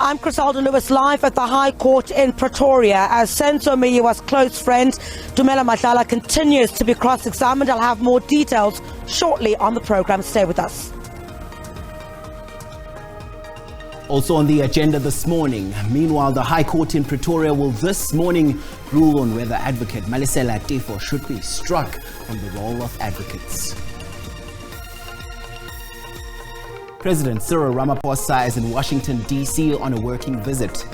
I'm Chriselda Lewis live at the High Court in Pretoria as Senzo Meyiwa's close friend Tumelo Madlala continues to be cross-examined. I'll have more details shortly on the program. Stay with us. Also on the agenda this morning, meanwhile, the High Court in Pretoria will this morning rule on whether advocate Teffo should be struck from the role of advocates. President Cyril Ramaphosa is in Washington, D.C. on a working visit.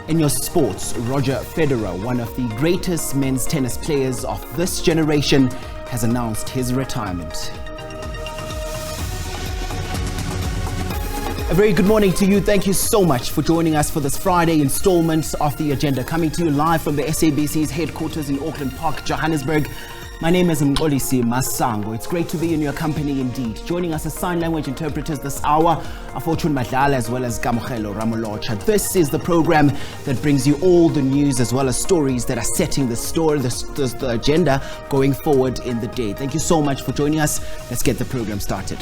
In your sports, Roger Federer, one of the greatest men's tennis players of this generation, has announced his retirement. A very good morning to you. Thank you so much for joining us for this Friday installment of The Agenda, coming to you live from the SABC's headquarters in Auckland Park, Johannesburg. My name is Mqolisi Masango. It's great to be in your company indeed. Joining us as sign language interpreters this hour are Fortune Madlala as well as Kamogelo Ramolocha. This is the program that brings you all the news as well as stories that are setting the agenda going forward in the day. Thank you so much for joining us. Let's get the program started.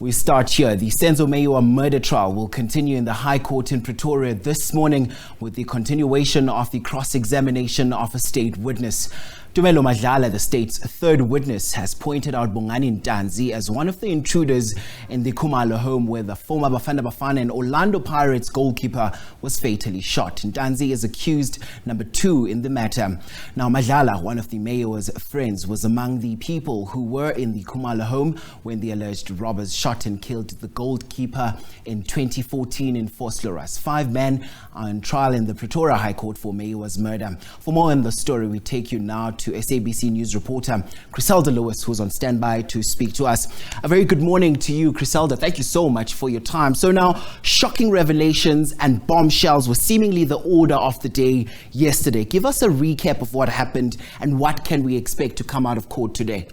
We start here. The Senzo Meyiwa Murder Trial will continue in the High Court in Pretoria this morning with the continuation of the cross-examination of a state witness. Tumelo Madlala, the state's third witness, has pointed out Bongani Ntanzi as one of the intruders in the Khumalo home where the former Bafana and Orlando Pirates goalkeeper was fatally shot. Ntanzi is accused number 2 in the matter. Now, Madlala, one of the mayor's friends, was among the people who were in the Khumalo home when the alleged robbers shot and killed the goalkeeper in 2014 in Vosloorus. 5 men are on trial in the Pretoria High Court for Meyiwa's murder. For more on the story, we take you now to SABC News reporter Chriselda Lewis, who's on standby to speak to us. A very good morning to you, Chriselda. Thank you so much for your time. So now, shocking revelations and bombshells were seemingly the order of the day yesterday. Give us a recap of what happened and what can we expect to come out of court today?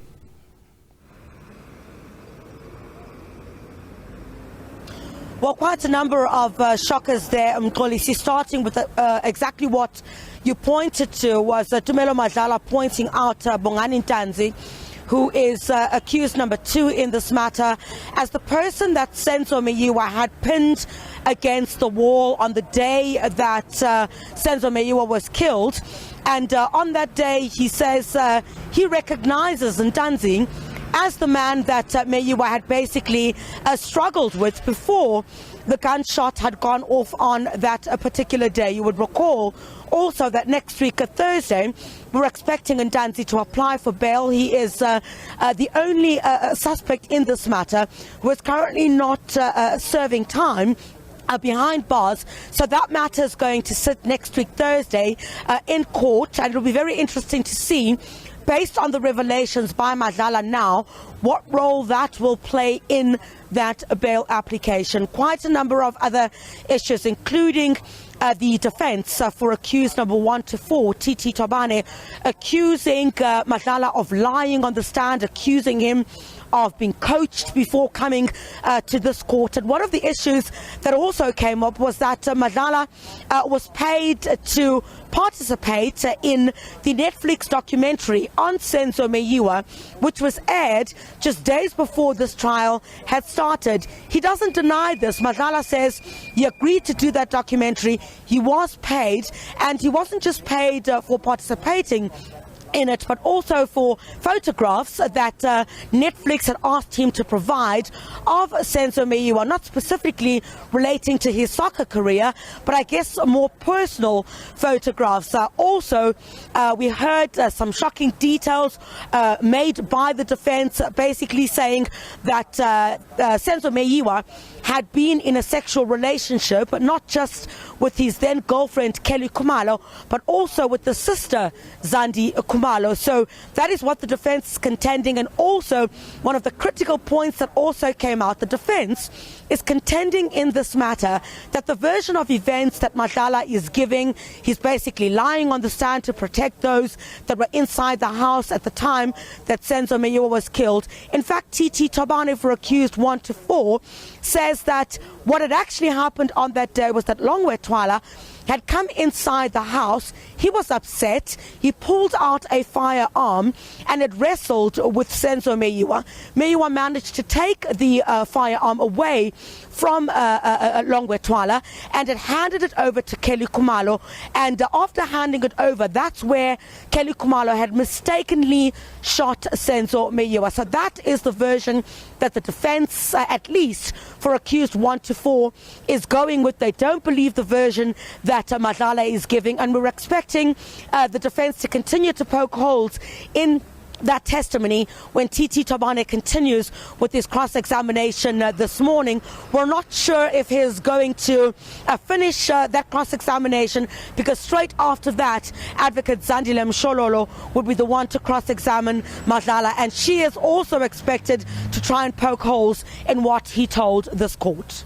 Well, quite a number of shockers there, Mqolisi, starting with exactly what you pointed to was Tumelo Madlala pointing out Bongani Ntanzi, who is accused number 2 in this matter, as the person that Senzo Meyiwa had pinned against the wall on the day that Senzo Meyiwa was killed. And on that day, he says he recognizes Ntanzi as the man that Meyiwa had basically struggled with before the gunshot had gone off on that particular day. You would recall also that next week, Thursday, we're expecting Ntanzi to apply for bail. He is the only suspect in this matter who is currently not serving time behind bars. So that matter is going to sit next week, Thursday, in court, and it'll be very interesting to see, based on the revelations by Madlala now, what role that will play in that bail application. Quite a number of other issues, including the defense for accused number 1 to 4, Titi Tabane, accusing Madlala of lying on the stand, accusing him of being coached before coming to this court. And one of the issues that also came up was that Madlala was paid to participate in the Netflix documentary on Senzo Meyiwa, which was aired just days before this trial had started. He doesn't deny this. Madlala says he agreed to do that documentary. He was paid, and he wasn't just paid for participating in it, but also for photographs that Netflix had asked him to provide of Senzo Meyiwa, not specifically relating to his soccer career, but I guess more personal photographs. Also, we heard some shocking details made by the defense, basically saying that Senzo Meyiwa had been in a sexual relationship, but not just with his then girlfriend Kelly Khumalo, but also with the sister Zandi Khumalo. So that is what the defense is contending. And also one of the critical points that also came out, the defense is contending in this matter that the version of events that Madlala is giving, he's basically lying on the stand to protect those that were inside the house at the time that Senzo Meyiwa was killed. In fact, Titi Tabane, for accused 1 to 4, says that what had actually happened on that day was that Longwe Twala had come inside the house. He was upset. He pulled out a firearm and had wrestled with Senzo Meyiwa. Meyiwa managed to take the firearm away from Longwe Twala and had handed it over to Kelly Khumalo. And after handing it over, that's where Kelly Khumalo had mistakenly shot Senzo Meyiwa. So that is the version that the defense, at least for accused 1 to 4, is going with. They don't believe the version that Madlala is giving, and we're expecting the defense to continue to poke holes in that testimony when TT Tabane continues with his cross-examination this morning. We're not sure if he's going to finish that cross-examination, because straight after that, Advocate Zandile Mshololo would be the one to cross-examine Madlala, and she is also expected to try and poke holes in what he told this court.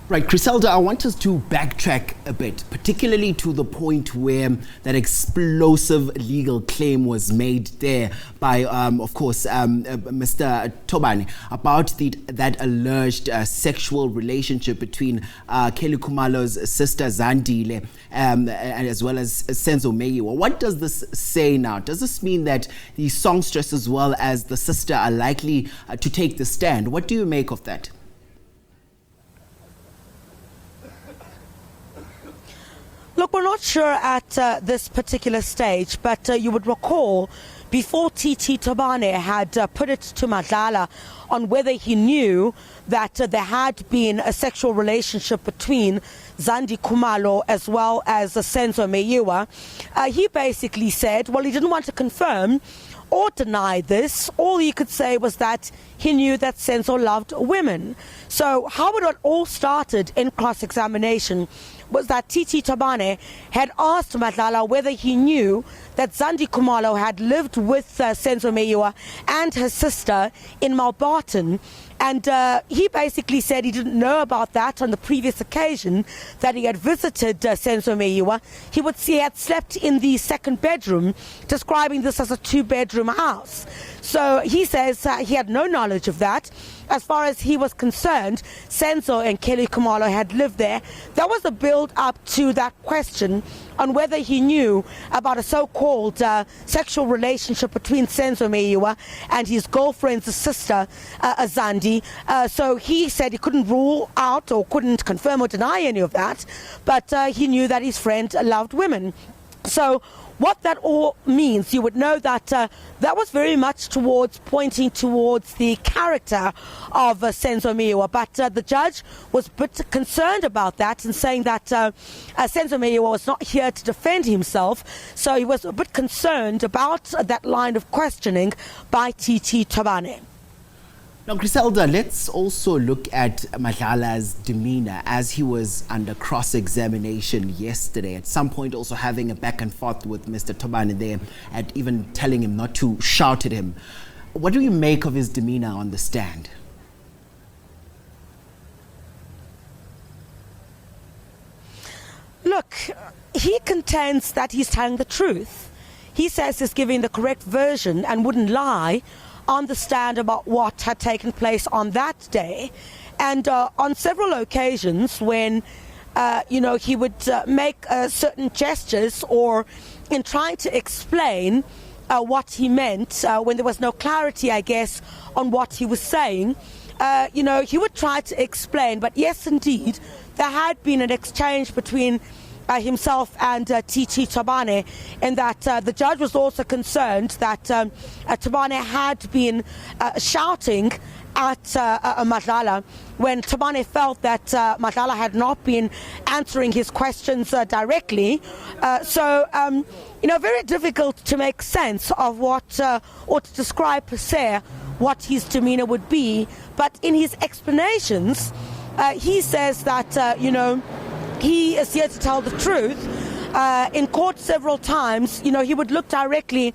Right, Chriselda, I want us to backtrack a bit, particularly to the point where that explosive legal claim was made there by, of course, Mr. Tobane about that alleged sexual relationship between Kelly Khumalo's sister Zandile and as well as Senzo Meyiwa. What does this say now? Does this mean that the songstress as well as the sister are likely to take the stand? What do you make of that? Look, we're not sure at this particular stage, but you would recall before TT Tabane had put it to Madlala on whether he knew that there had been a sexual relationship between Zandi Khumalo as well as Senzo Meyiwa. He basically said, well, he didn't want to confirm or deny this. All he could say was that he knew that Senzo loved women. So how it all started in cross-examination was that TT Tabane had asked Madlala whether he knew that Zandi Khumalo had lived with Senzo Meyiwa and her sister in Mountbatten. And he basically said he didn't know about that on the previous occasion that he had visited Senzo Meyiwa. He would see he had slept in the second bedroom, describing this as a 2-bedroom house. So he says he had no knowledge of that. As far as he was concerned, Senzo and Kelly Khumalo had lived there. There was a build-up to that question on whether he knew about a so-called sexual relationship between Senzo Meyiwa and his girlfriend's sister, Zandi. So he said he couldn't rule out or couldn't confirm or deny any of that, but he knew that his friend loved women. So what that all means, you would know that that was very much pointing towards the character of Senzo Meyiwa. But the judge was a bit concerned about that and saying that Senzo Meyiwa was not here to defend himself. So he was a bit concerned about that line of questioning by TT Tabane. Now, Chriselda, let's also look at Madlala's demeanor as he was under cross-examination yesterday. At some point also having a back and forth with Mr. Tabane there and even telling him not to shout at him. What do you make of his demeanor on the stand? Look, he contends that he's telling the truth. He says he's giving the correct version and wouldn't lie on the stand about what had taken place on that day. And on several occasions when, he would make certain gestures or in trying to explain what he meant when there was no clarity, I guess, on what he was saying, he would try to explain. But yes, indeed, there had been an exchange between himself and TT Tabane, and that the judge was also concerned that Tabane had been shouting at Madlala when Tabane felt that Madlala had not been answering his questions directly. Very difficult to make sense of what, or to describe per se, what his demeanor would be. But in his explanations, he says that, he is here to tell the truth. In court several times, he would look directly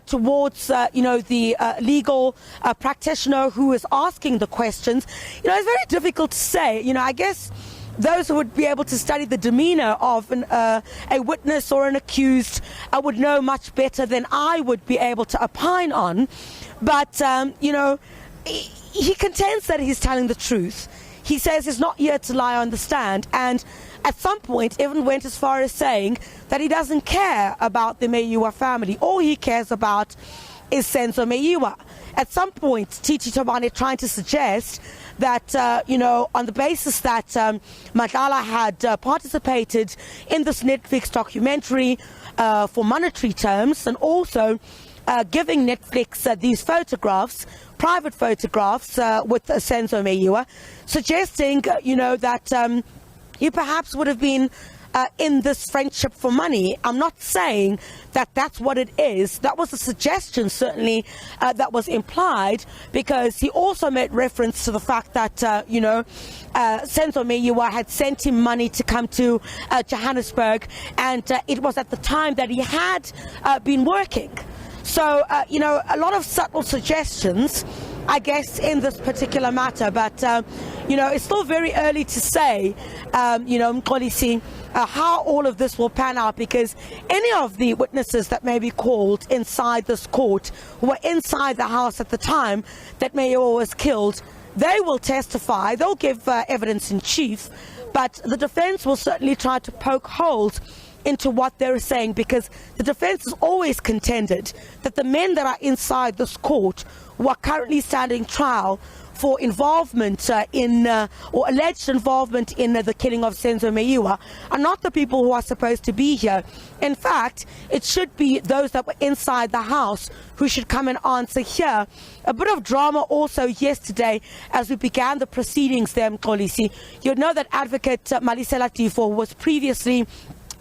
towards, the legal practitioner who is asking the questions. It's very difficult to say. I guess those who would be able to study the demeanor of a witness or an accused would know much better than I would be able to opine on. But, he contends that he's telling the truth. he says he's not here to lie on the stand, and at some point even went as far as saying that he doesn't care about the Meyiwa family. All he cares about is Senzo Meyiwa. At some point, Titi Tabane trying to suggest that, on the basis that Madlala had participated in this Netflix documentary for monetary terms, and also giving Netflix these photographs, private photographs with Senzo Meyiwa, suggesting, that he perhaps would have been in this friendship for money. I'm not saying that that's what it is. That was a suggestion, certainly, that was implied, because he also made reference to the fact that, Senzo Meyiwa had sent him money to come to Johannesburg, and it was at the time that he had been working. So, a lot of subtle suggestions, I guess, in this particular matter, but, it's still very early to say, Mxolisi, how all of this will pan out, because any of the witnesses that may be called inside this court who were inside the house at the time that Meyiwa was killed, they will testify, they'll give evidence in chief, but the defense will certainly try to poke holes into what they're saying, because the defense has always contended that the men that are inside this court who are currently standing trial for involvement or alleged involvement in the killing of Senzo Meyiwa are not the people who are supposed to be here. In fact, it should be those that were inside the house who should come and answer here. A bit of drama also yesterday as we began the proceedings there, Mxolisi. You'll know that Advocate Teffo was previously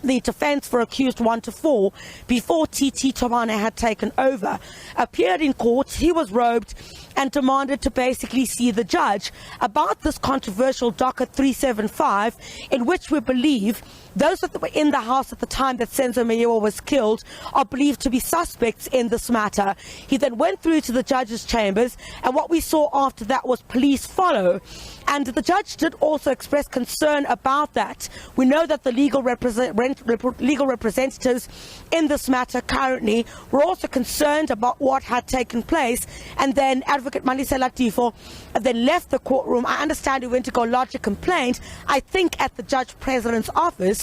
the defense for accused 1 to 4 before Titi Tabane had taken over, appeared in court. He was robed and demanded to basically see the judge about this controversial docket 375, in which we believe those that were in the house at the time that Senzo Meyiwa was killed are believed to be suspects in this matter. He then went through to the judge's chambers, and what we saw after that was police follow. And the judge did also express concern about that. We know that the legal representatives in this matter currently were also concerned about what had taken place. And then Advocate Teffo then left the courtroom. I understand he went to go lodge a complaint, I think at the Judge President's office.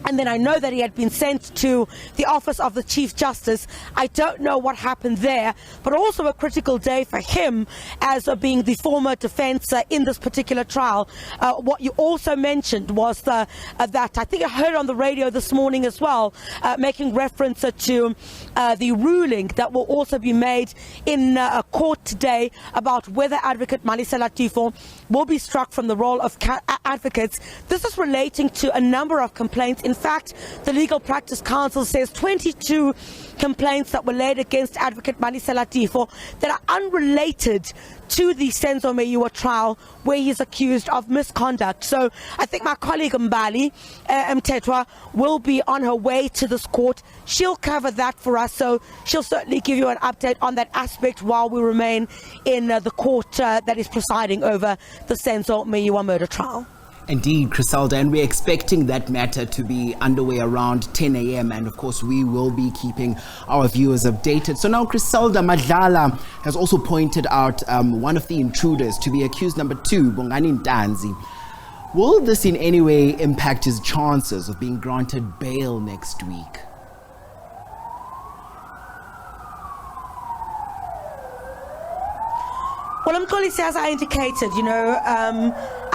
And then I know that he had been sent to the office of the Chief Justice. I don't know what happened there, but also a critical day for him as being the former defense in this particular trial. What you also mentioned was that I think I heard on the radio this morning as well, making reference to the ruling that will also be made in court today about whether Advocate Teffo will be struck from the role of advocates. This is relating to a number of complaints. In fact, the Legal Practice Council says 22 complaints that were laid against Advocate Teffo that are unrelated to the Senzo Meyiwa trial, where he's accused of misconduct. So I think my colleague Mbali Mtetwa will be on her way to this court. She'll cover that for us, so she'll certainly give you an update on that aspect while we remain in the court that is presiding over the Senzo Meyiwa murder trial. Indeed, Chriselda, and we're expecting that matter to be underway around 10 a.m. and of course we will be keeping our viewers updated. So now Chriselda Madlala has also pointed out one of the intruders to be accused number 2, Bongani Ntanzi. Will this in any way impact his chances of being granted bail next week? Well, Mxolisi, as I indicated,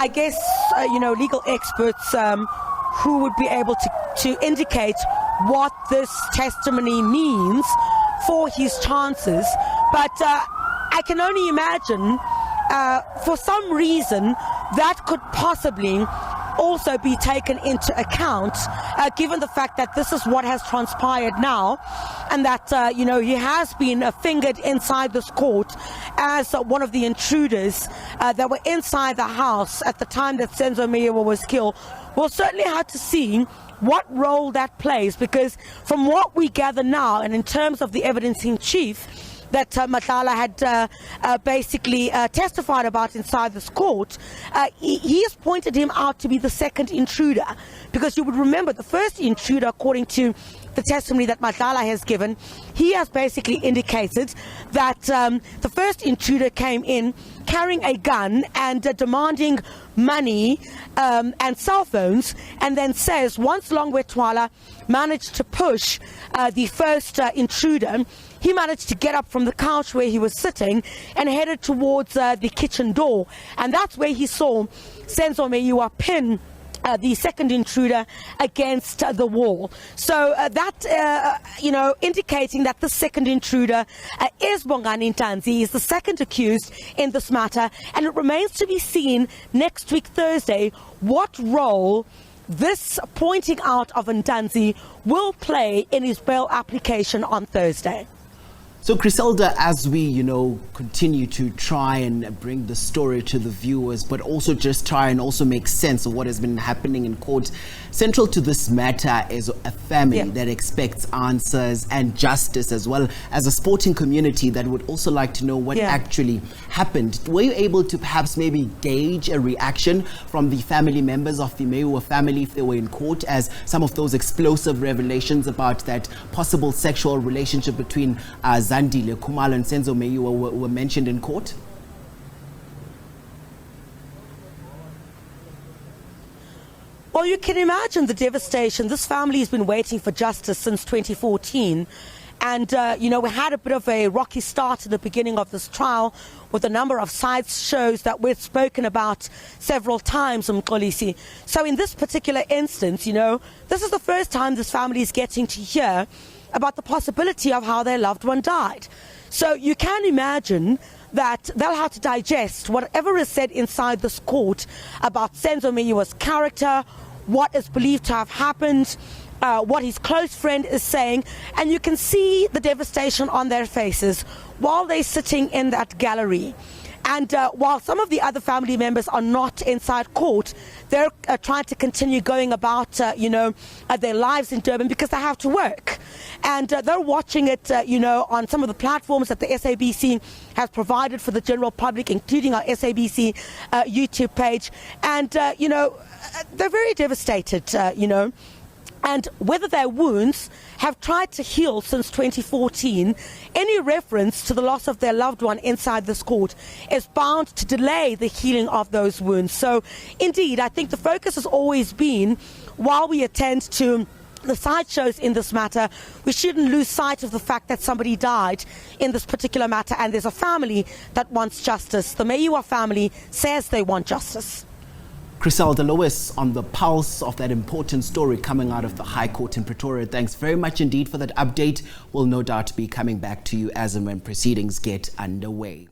I guess, legal experts who would be able to indicate what this testimony means for his chances. But I can only imagine, for some reason, that could possibly also be taken into account, given the fact that this is what has transpired now, and that, he has been fingered inside this court as one of the intruders that were inside the house at the time that Senzo Meyiwa was killed. We'll certainly have to see what role that plays, because from what we gather now, and in terms of the evidence in chief that Madlala had basically testified about inside this court, he has pointed him out to be the second intruder, because you would remember the first intruder, according to the testimony that Madlala has given, he has basically indicated that the first intruder came in, carrying a gun and demanding money and cell phones, and then says once Longwe Twala managed to push the first intruder, he managed to get up from the couch where he was sitting and headed towards the kitchen door, and that's where he saw Senzo Meyiwa pin the second intruder against the wall. So that, indicating that the second intruder is Bongani Ntanzi. He's the second accused in this matter, and it remains to be seen next week, Thursday, what role this pointing out of Ntanzi will play in his bail application on Thursday. So, Chriselda, as we, continue to try and bring the story to the viewers, but also just try and also make sense of what has been happening in court, central to this matter is a family that expects answers and justice, as well as a sporting community that would also like to know what actually happened. Were you able to perhaps maybe gauge a reaction from the family members of the Meyiwa family if they were in court, as some of those explosive revelations about that possible sexual relationship between Zandile, Khumalo and Senzo Meyiwa were mentioned in court? Well, you can imagine the devastation. This family has been waiting for justice since 2014. And, we had a bit of a rocky start at the beginning of this trial with a number of side shows that we've spoken about several times, Mxolisi. So in this particular instance, this is the first time this family is getting to hear about the possibility of how their loved one died. So you can imagine that they'll have to digest whatever is said inside this court about Senzo Meyiwa's character, what is believed to have happened, what his close friend is saying, and you can see the devastation on their faces while they're sitting in that gallery. And while some of the other family members are not inside court, they're trying to continue going about, their lives in Durban because they have to work. And they're watching it, on some of the platforms that the SABC has provided for the general public, including our SABC YouTube page. And, they're very devastated, And whether their wounds have tried to heal since 2014, any reference to the loss of their loved one inside this court is bound to delay the healing of those wounds. So, indeed, I think the focus has always been, while we attend to the sideshows in this matter, we shouldn't lose sight of the fact that somebody died in this particular matter, and there's a family that wants justice. The Meyiwa family says they want justice. Chriselda Lewis on the pulse of that important story coming out of the High Court in Pretoria. Thanks very much indeed for that update. We'll no doubt be coming back to you as and when proceedings get underway.